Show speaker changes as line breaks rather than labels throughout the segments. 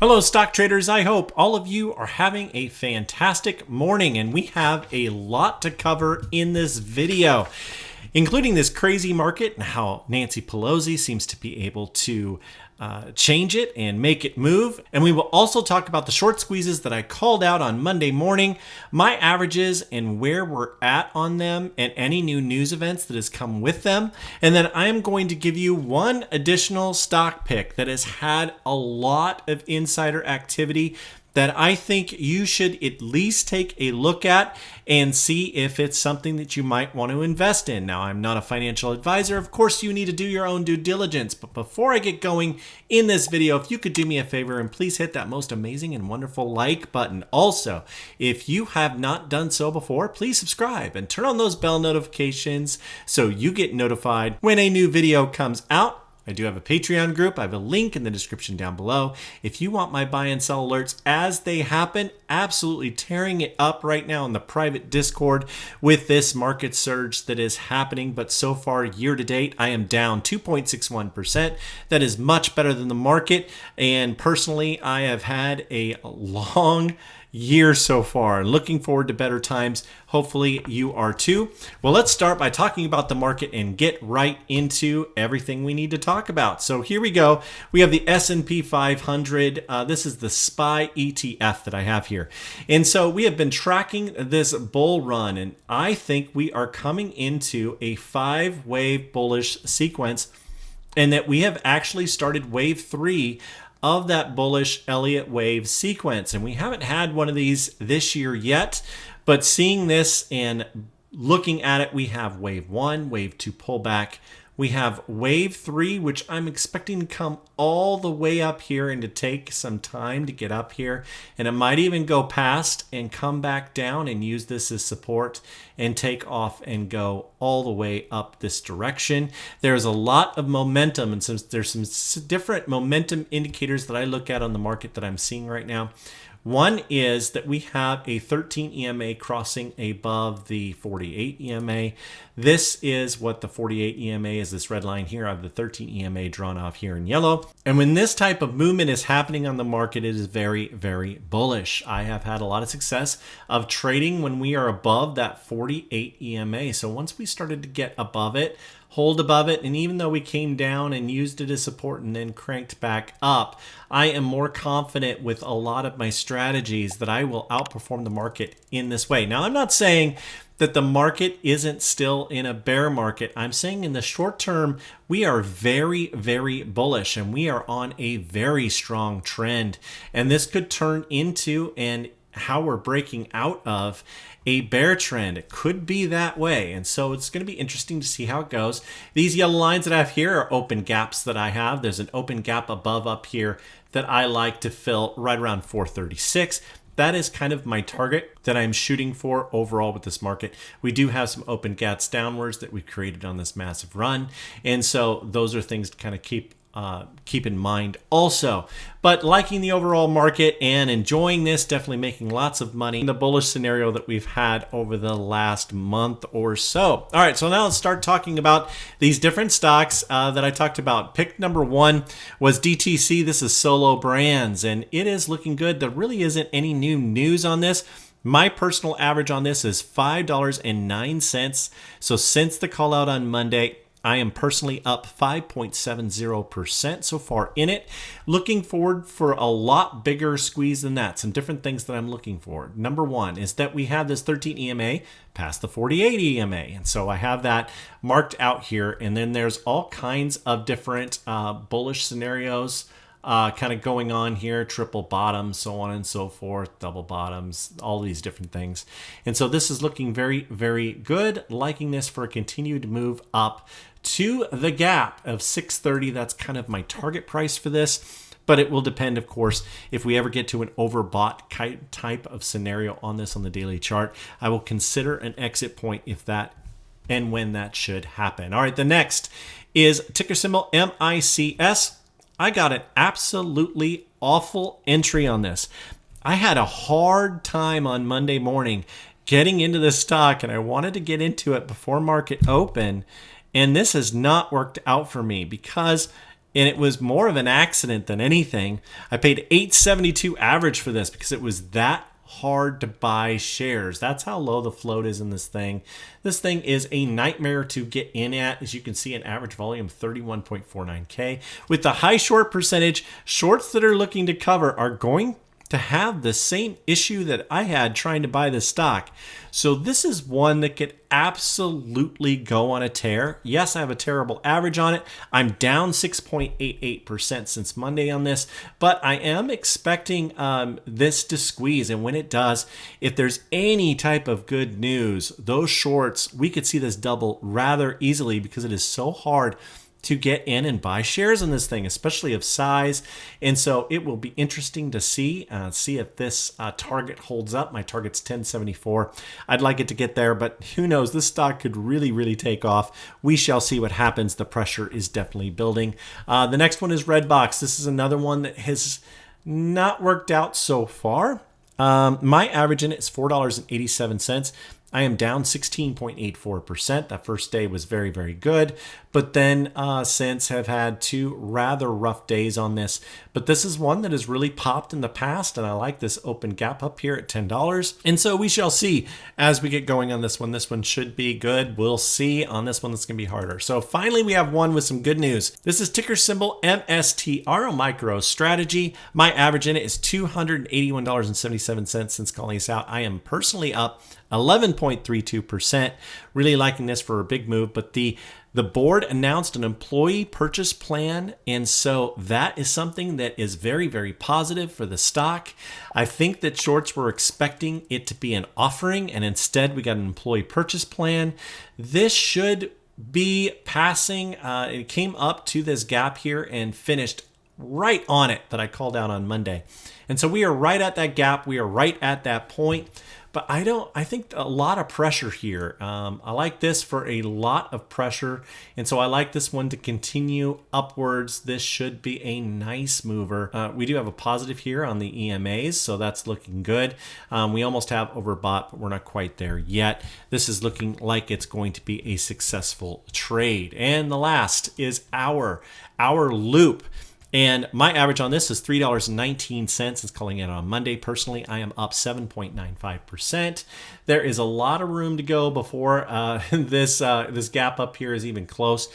Hello stock traders, I hope all of you are having a fantastic morning, and we have a lot to cover in this video, including this crazy market and how Nancy Pelosi seems to be able to change it and make it move. And we will also talk about the short squeezes that I called out on Monday morning, my averages and where we're at on them, and any new news events that has come with them. And then I am going to give you one additional stock pick that has had a lot of insider activity that I think you should at least take a look at and see if it's something that you might want to invest in. Now, I'm not a financial advisor. Of course, you need to do your own due diligence. But before I get going in this video, if you could do me a favor and please hit that most amazing and wonderful like button. Also, if you have not done so before, please subscribe and turn on those bell notifications so you get notified when a new video comes out. I do have a Patreon group. I have a link in the description down below. If you want my buy and sell alerts as they happen, absolutely tearing it up right now in the private Discord with this market surge that is happening. But so far, year to date, I am down 2.61%. That is much better than the market. And personally, I have had a long year so far. Looking forward to better times. Hopefully you are too. Well, let's start by talking about the market and get right into everything we need to talk about. So here we go. We have the S&P 500. This is the SPY ETF that I have here. And so we have been tracking this bull run, and I think we are coming into a 5-wave bullish sequence, and that we have actually started wave 3 of that bullish Elliott wave sequence. And we haven't had one of these this year yet, but seeing this and looking at it, we have wave 1, wave 2 pullback. We have wave 3, which I'm expecting to come all the way up here and to take some time to get up here. And it might even go past and come back down and use this as support and take off and go all the way up this direction. There's a lot of momentum, and there's some different momentum indicators that I look at on the market that I'm seeing right now. One is that we have a 13 EMA crossing above the 48 EMA. This is what the 48 EMA is, this red line here. I have the 13 EMA drawn off here in yellow. And when this type of movement is happening on the market, it is very, very bullish. I have had a lot of success of trading when we are above that 48 EMA. So once we started to get above it, hold above it, and even though we came down and used it as support and then cranked back up, I am more confident with a lot of my strategies that I will outperform the market in this way. Now, I'm not saying that the market isn't still in a bear market. I'm saying in the short term, we are very, very bullish, and we are on a very strong trend. And this could turn into, and how we're breaking out of, a bear trend. It could be that way. And so it's going to be interesting to see how it goes. These yellow lines that I have here are open gaps that I have. There's an open gap above up here that I like to fill right around 436. That is kind of my target that I'm shooting for overall with this market. We do have some open gaps downwards that we created on this massive run. And so those are things to kind of keep in mind also. But liking the overall market and enjoying this, definitely making lots of money in the bullish scenario that we've had over the last month or so. All right, so now let's start talking about these different stocks that I talked about. Pick number 1 was DTC. This is Solo Brands, and it is looking good. There really isn't any new news on this. My personal average on this is $5.09. So since the call out on Monday, I am personally up 5.70% so far in it. Looking forward for a lot bigger squeeze than that. Some different things that I'm looking for. Number 1 is that we have this 13 EMA past the 48 EMA. And so I have that marked out here. And then there's all kinds of different bullish scenarios kind of going on here, triple bottoms, so on and so forth, double bottoms, all these different things. And so this is looking very, very good. Liking this for a continued move up to the gap of 630. That's kind of my target price for this. But it will depend, of course, if we ever get to an overbought type of scenario on this on the daily chart. I will consider an exit point if that and when that should happen. All right, the next is ticker symbol MICS. I got an absolutely awful entry on this. I had a hard time on Monday morning getting into this stock, and I wanted to get into it before market open, and this has not worked out for me because and it was more of an accident than anything. I paid $8.72 average for this because it was that hard to buy shares. That's how low the float is in this thing. This thing is a nightmare to get in at. As you can see, an average volume of 31.49K. With the high short percentage, shorts that are looking to cover are going to have the same issue that I had trying to buy this stock. So this is one that could absolutely go on a tear. Yes, I have a terrible average on it. I'm down 6.88% since Monday on this, but I am expecting this to squeeze. And when it does, if there's any type of good news, those shorts, we could see this double rather easily because it is so hard to get in and buy shares in this thing, especially of size. And so it will be interesting to see if this target holds up. My target's 1074. I'd like it to get there, but who knows? This stock could really take off. We shall see what happens. The pressure is definitely building. The next one is Redbox. This is another one that has not worked out so far. My average in it is $4.87. I am down 16.84%. That first day was very good. But then since have had two rather rough days on this. But this is one that has really popped in the past. And I like this open gap up here at $10. And so we shall see as we get going on this one. This one should be good. We'll see on this one. That's going to be harder. So finally, we have one with some good news. This is ticker symbol MSTR Micro Strategy. My average in it is $281.77 since calling this out. I am personally up 11.32%. Really liking this for a big move, but the board announced an employee purchase plan, and so that is something that is very positive for the stock. I think that shorts were expecting it to be an offering, and instead we got an employee purchase plan. This should be passing. It came up to this gap here and finished right on it that I called out on Monday. And so we are right at that gap. We are right at that point. But I think a lot of pressure here. I like this for a lot of pressure. And so I like this one to continue upwards. This should be a nice mover. We do have a positive here on the EMAs, so that's looking good. We almost have overbought, but we're not quite there yet. This is looking like it's going to be a successful trade. And the last is our loop. And my average on this is $3.19. It's calling it on Monday. Personally, I am up 7.95%. There is a lot of room to go before this gap up here is even close.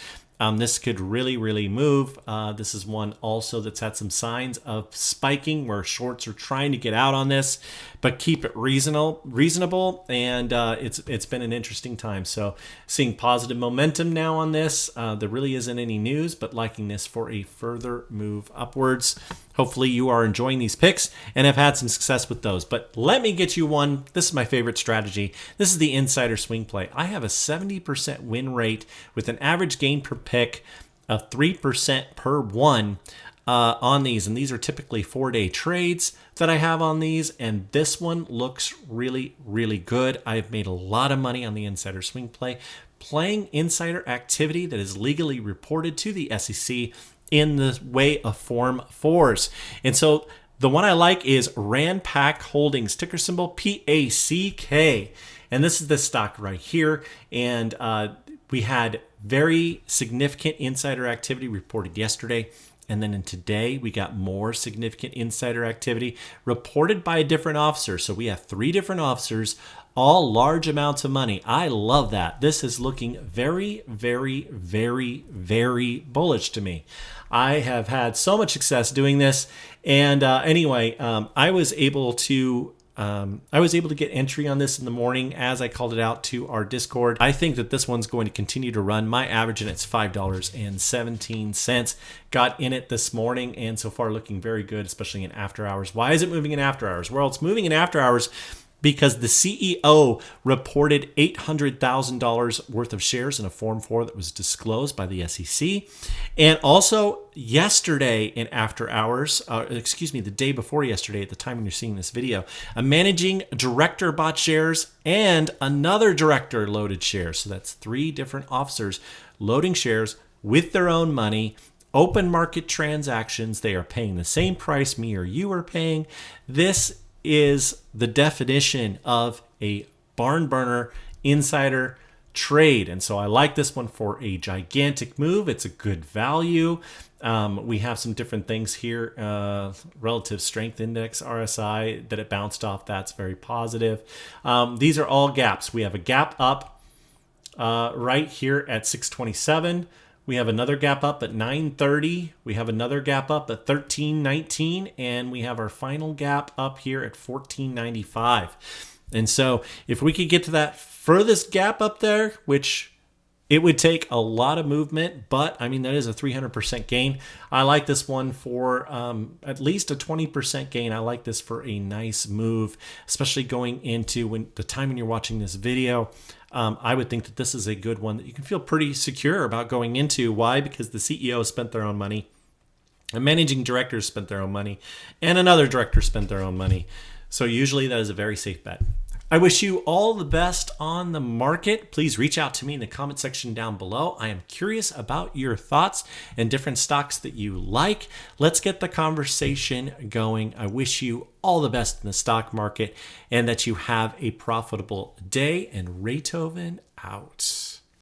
This could really move. This is one also that's had some signs of spiking where shorts are trying to get out on this, but keep it reasonable. And it's been an interesting time. So seeing positive momentum now on this. There really isn't any news, but liking this for a further move upwards. Hopefully you are enjoying these picks and have had some success with those. But let me get you one. This is my favorite strategy. This is the insider swing play. I have a 70% win rate with an average gain per pick of 3% per one on these. And these are typically 4-day trades that I have on these. And this one looks really good. I've made a lot of money on the insider swing play, playing insider activity that is legally reported to the SEC in the way of Form 4s. And so the one I like is Ranpak Holdings, ticker symbol PACK. And this is the stock right here. And we had very significant insider activity reported yesterday. And then in today, we got more significant insider activity reported by a different officer. So we have 3 different officers, all large amounts of money. I love that. This is looking very bullish to me. I have had so much success doing this. And anyway, I was able to get entry on this in the morning as I called it out to our Discord. I think that this one's going to continue to run. My average in it's $5.17. Got in it this morning and so far looking very good, especially in after hours. Why is it moving in after hours? Well, it's moving in after hours because the CEO reported $800,000 worth of shares in a Form 4 that was disclosed by the SEC. And also yesterday in after hours, the day before yesterday at the time when you're seeing this video, a managing director bought shares and another director loaded shares. So that's 3 different officers loading shares with their own money. Open market transactions. They are paying the same price me or you are paying. This is the definition of a barn burner insider trade. And so I like this one for a gigantic move. It's a good value. We have some different things here. Relative strength index, RSI, that it bounced off. That's very positive. These are all gaps. We have a gap up right here at 627. We have another gap up at 930. We have another gap up at 1319. And we have our final gap up here at 1495. And so if we could get to that furthest gap up there, which it would take a lot of movement, but I mean, that is a 300% gain. I like this one for at least a 20% gain. I like this for a nice move, especially going into when the time when you're watching this video. I would think that this is a good one that you can feel pretty secure about going into. Why? Because the CEO spent their own money, a managing director spent their own money, and another director spent their own money. So usually that is a very safe bet. I wish you all the best on the market. Please reach out to me in the comment section down below. I am curious about your thoughts and different stocks that you like. Let's get the conversation going. I wish you all the best in the stock market and that you have a profitable day. And Raythoven out.